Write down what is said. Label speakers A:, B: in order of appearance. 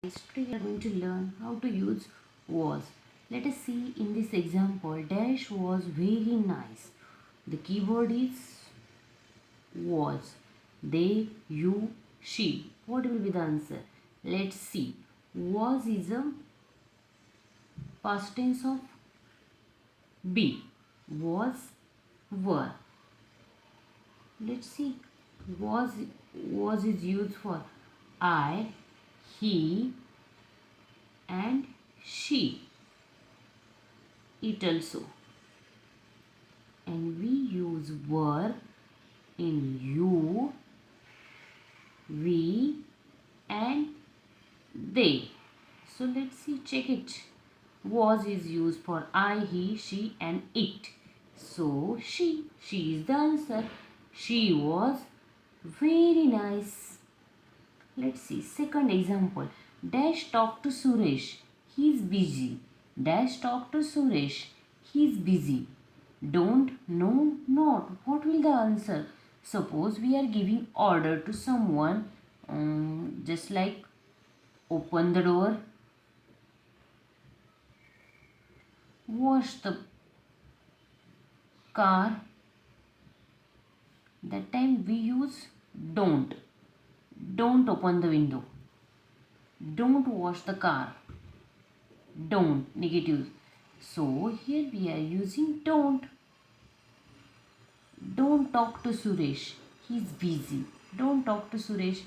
A: Today we are going to learn how to use was. Let us see in this example. Dash was very nice. The keyword is was. They, you, she. What will be the answer? Let's see. Was is a past tense of be. Was, were. Let's see. Was was is used for I, he, and she. It also. And we use were in you, we, and they. So let's see, check it. Was is used for I, he, she, and it. So she is the answer. She was very nice. Let's see, second example. Dash talk to Suresh. He's busy. Dash talk to Suresh. He's busy. Don't, no, not. What will the answer? Suppose we are giving order to someone, just like open the door, wash the car. That time we use don't. Don't open the window. Don't wash the car. Don't, negative. So here we are using don't. Don't talk to Suresh. He's busy. Don't talk to Suresh.